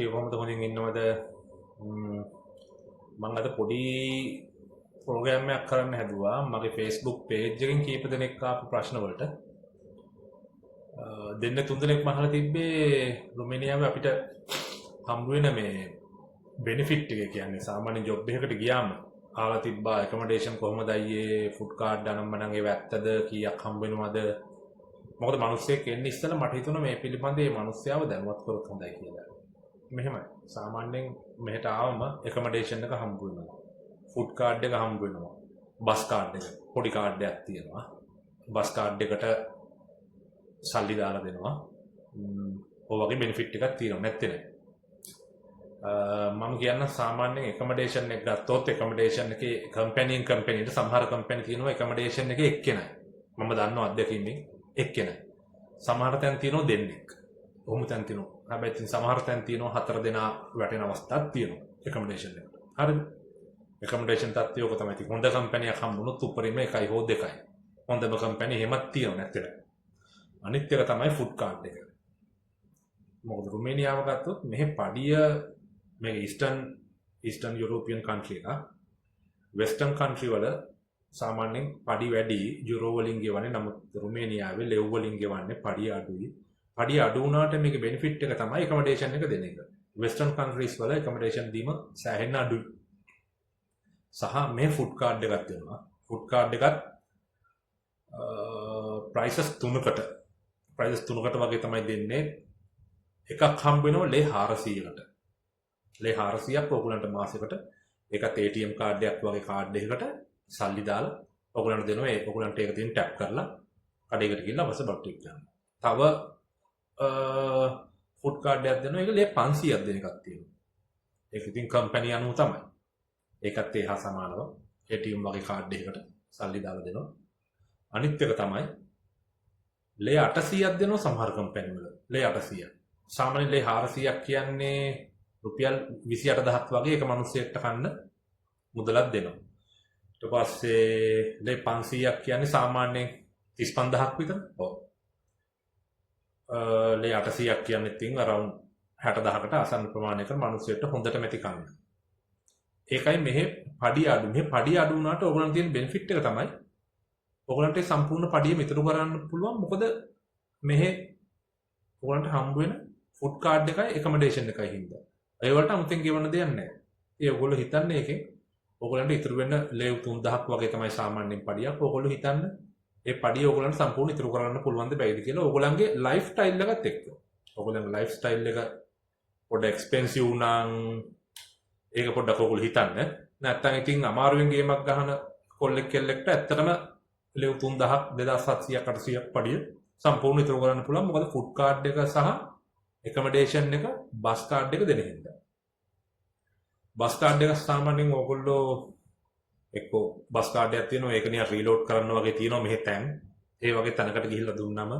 කට්ටිය කොහොමද හොඳින් ඉන්නවද? මම අද පොඩි ප්‍රෝග්‍රෑම් එකක් කරන්න හැදුවා මගේ Facebook page එකෙන් කීප දෙනෙක් ආපු ප්‍රශ්න වලට. දෙන්න තුන් දෙනෙක්ම අහලා තිබ්බේ රුමේනියාවේ අපිට හම්බ වෙන මේ බෙනිෆිට් එක කියන්නේ සාමාන්‍ය ජොබ් එකකට ගියාම ආලා තිබ්බා ඇකොමඩේෂන් කොහොමද අයියේ ෆුඩ් කාඩ් අනම්මනම් ඒව ඇත්තද කීයක් හම්බ වෙනවද? මොකද මිනිස්සෙක් එන්නේ ඉස්සෙල්ලා මට හිතුණා මේ පිළිබඳව මේ මිනිස්යාව දැනුවත් කරොත් හොඳයි කියලා. මෙහෙමයි. සාමාන්‍යයෙන් මෙහෙට ආවම ඇකොමඩේෂන් එක හම්බ වෙනවා. ෆුඩ් කාඩ් එක හම්බ වෙනවා. බස් කාඩ් එක පොඩි කාඩ් එකක් තියෙනවා. බස් කාඩ් එකට සල්ලි දාලා දෙනවා. ඔය වගේ බෙනිෆිට් එකක් තියෙනවා නැත්තේ නෑ. මම කියන්න සාමාන්‍යයෙන් ඇකොමඩේෂන් එක ගත්තොත් ඇකොමඩේෂන් එකේ කම්පැනිට සමහර කම්පැනි තියෙනවා ඇකොමඩේෂන් එකේ එක්කෙනයි. මම දන්නවා අත්දැකීමෙන් එක්කෙනයි. සමහර තැන් තියෙනවා දෙන්නෙක්. කොහොම තැන් තියෙනවා. හැබැයි ඉතින් සමහර තැන් තියෙනවා හතර දෙනා වැටෙන අවස්ථාවක් තියෙනවා ඇකොමඩේෂන් එකට. හරිද? ඇකොමඩේෂන් තත්ත්වය ඔක තමයි. ඉතින් හොඳ කම්පැනියක් හම්බුනොත් උඩරිම 1 හෝ 2යි. හොඳම කම්පැනි එහෙමත් තියෙනවා නැත්තේ. අනිත් එක තමයි ෆුඩ් කාඩ් එක. මොකද රුමේනියාව ගත්තොත් මෙහි පඩිය මේ ඊස්ටර්න් යුරෝපියන් කන්ට්‍රි එක වෙස්ටර්න් කන්ට්‍රි වල සාමාන්‍යයෙන් පඩි වැඩි යුරෝ වලින් ගෙවන්නේ. නමුත් රුමේනියාවේ ලෙව් වලින් ගෙවන්නේ පඩිය අඩුයි. පඩිය අඩු වුණාට මේකේ බෙනිෆිට් එක තමයි ඇකොමඩේෂන් එක දෙන එක. වෙස්ටර්න් කන්ට්‍රීස් වල ඇකොමඩේෂන් දීම සෑහෙන්න අඩුයි. සහ මේ ෆුඩ් කාඩ් එකක් දෙනවා. ෆුඩ් කාඩ් එකත් ප්‍රයිසස් තුනකට වගේ තමයි දෙන්නේ. එකක් හම්බ වෙනවා ලේ 400කට. ලේ 400ක් ඔයගලන්ට මාසෙකට ඒකත් ATM කාඩ් එකක් වගේ කාඩ් එකකට සල්ලි දාලා ඔයගලන්ට දෙනවා. ඒ ඔයගලන්ට ඒක තියෙන ටැප් කරලා කඩේකට ගිහලා අවශ්‍ය බට් ටික ගන්න. තව ෆුඩ් කාඩ් එකක් දෙනවා. ඒක ලේ 500ක් දෙන එකක් තියෙනවා. ඒක ඉතින් කම්පැනි අනුව තමයි. ඒකත් ඒ හා සමානව ATM වගේ කාඩ් එකකට සල්ලි දාලා දෙනවා. අනිත් එක තමයි ලේ 800ක් දෙනවා සමහර කම්පැනි වල. ලේ 800ක්. සාමාන්‍ය ලේ 400ක් කියන්නේ රුපියල් 28000ක් වගේ එක මිනිහෙක්ට කන්න මුදලක් දෙනවා. ඊට පස්සේ ලේ 500ක් කියන්නේ සාමාන්‍යයෙන් 35000ක් විතර. ඔව්. ලේ 800ක් කියන්නේ තින් around 60000කට ආසන්න ප්‍රමාණයක මිනිහෙක්ට හොඳට මෙති කන්න. ඒකයි මෙහෙ පඩි අඩු. මෙහෙ පඩි අඩු වුණාට ඕගොල්ලන්ට තියෙන බෙනිෆිට් එක තමයි ඕගොල්ලන්ට සම්පූර්ණ පඩිය මිතුරු කරන්න පුළුවන්. මොකද මෙහෙ ඕගොල්ලන්ට හම්බ වෙන ෆුඩ් කාඩ් එකයි ඇකොමඩේෂන් එකයි හින්දා. ඒ වලට අමුතෙන් ගෙවන්න දෙයක් නැහැ. ඒ ඔයගොල්ලෝ හිතන්නේ ඒකෙන් ඔයගොල්ලන්ට ඉතුරු වෙන ලේව් 3000ක් වගේ තමයි සාමාන්‍යයෙන් පඩියක්. ඔයගොල්ලෝ හිතන්න ඒ පඩිය ඔයගොල්ලන්ට සම්පූර්ණ ඉතුරු කරන්න පුළුවන්ද බැයිද කියලා ඔයගොල්ලන්ගේ ලයිෆ් ස්ටයිල් එකත් එක්ක. ඔයගොල්ලන්ගේ ලයිෆ් ස්ටයිල් එක පොඩ්ඩක් එක්ස්පෙන්සිව් නම් ඒක පොඩ්ඩක් ඔයගොල්ලෝ හිතන්න. නැත්තම් ඉතින් අමාරුවෙන් ගේමක් ගහන කොල්ලෙක් කෙල්ලෙක්ට ඇත්තටම ලේව් 3000ක් 2700ක් 800ක් පඩිය සම්පූර්ණ ඉතුරු කරන්න පුළුවන්. මොකද ෆුඩ් කාඩ් එක සහ ඇකොමඩේෂන් එක බස් කාඩ් එක දෙන හින්දා. බස් කාඩ් එක සාමාන්‍යයෙන් ඕගොල්ලෝ එක්කෝ බස් කාඩ් එකක් තියෙනවා. ඒක නිකන් රීලෝඩ් කරන්න වගේ තියෙනවා මෙහෙ තැන්. ඒ වගේ තැනකට ගිහිල්ලා දුන්නම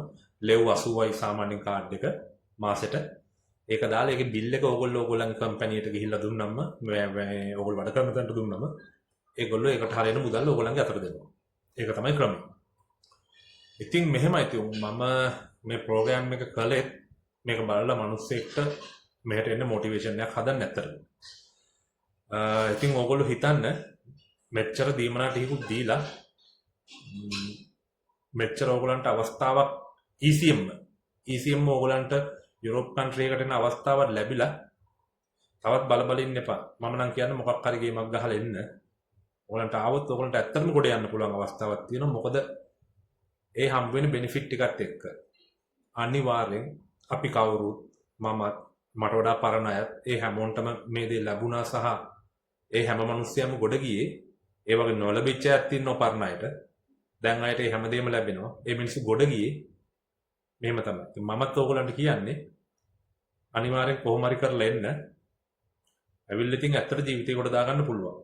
ලෙව් 80යි සාමාන්‍ය කාඩ් එක මාසෙට. ඒක දාලා ඒකේ බිල් එක ඕගොල්ලන්ගේ කම්පැනියට ගිහිල්ලා දුන්නම ඕගොල්ලෝ වැඩ කරන තැනට දුන්නම ඒගොල්ලෝ ඒකට හරියන මුදල් ඕගොල්ලන්ගේ අතට දෙනවා. ඒක තමයි ක්‍රමය. ඉතින් මෙහෙමයි තියුම් මම මේ ප්‍රෝග්‍රෑම් එක කළේ මේක බලලා මිනිස්සෙක්ට මෙහෙට එන්න මොටිවේෂන් එකක් හදන්න නැත්තර. ඉතින් ඕගොල්ලෝ හිතන්න මෙච්චර දීමනා ටිකකුත් දීලා මෙච්චර ඕගොල්ලන්ට අවස්ථාවක් ECM ඕගොල්ලන්ට යුරෝප් කන්ට්‍රි එකකට එන අවස්ථාවක් ලැබිලා තවත් බල ඉන්න එපා. මම නම් කියන්නේ මොකක් හරි ගේමක් ගහලා එන්න. ඕගොල්ලන්ට ආවොත් ඕගොල්ලන්ට ඇත්තටම ගොඩ යන්න පුළුවන් අවස්ථාවක් තියෙනවා. මොකද ඒ හම්බ වෙන බෙනිෆිට් එකත් එක්ක අනිවාර්යෙන් අපි කවුරුත් මමත් මට වඩා පරණ අයත් ඒ හැමෝන්ටම මේ දේ ලැබුණා. සහ ඒ හැම මිනිස්සයම ගොඩ ගියේ ඒ වගේ නොලැබිච්ච අයත් ඉන්නවා පරණ අයට. දැන් අයට ඒ හැමදේම ලැබෙනවා. ඒ මිනිස්සු ගොඩ ගියේ මෙහෙම තමයි. ඉතින් මමත් ඕගොල්ලන්ට කියන්නේ අනිවාර්යෙන් කොහොම හරි කරලා එන්න. ඇවිල්ලා ඉතින් ඇත්තට ජීවිතේ කොට දාගන්න පුළුවන්.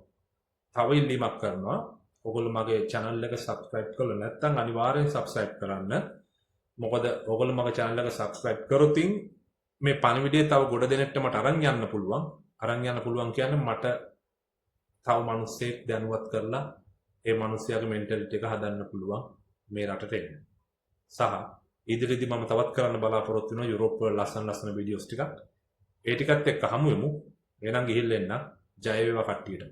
තව ඉල්ලීමක් කරනවා. ඔයගොල්ලෝ මගේ channel එක subscribe කරලා නැත්නම් අනිවාර්යෙන් subscribe කරන්න. මොකද ඔයගොල්ලෝ මගේ channel එක subscribe කරොත් මේ පණිවිඩය තව ගොඩ දෙනෙක්ට මට අරන් යන්න පුළුවන්. අරන් යන්න පුළුවන් කියන්නේ මට තව මිනිස්සෙක් දැනුවත් කරලා ඒ මිනිස්යාගේ mentality එක හදන්න පුළුවන් මේ රටට එන්න. සහ ඉදිරියේදී මම තවත් කරන්න බලාපොරොත්තු වෙනවා යුරෝප් වල ලස්සන වීඩියෝස් ටිකක්. ඒ ටිකත් එක්ක හමු වෙමු. එහෙනම් ගිහිල්ලා එන්න. ජය වේවා කට්ටියට.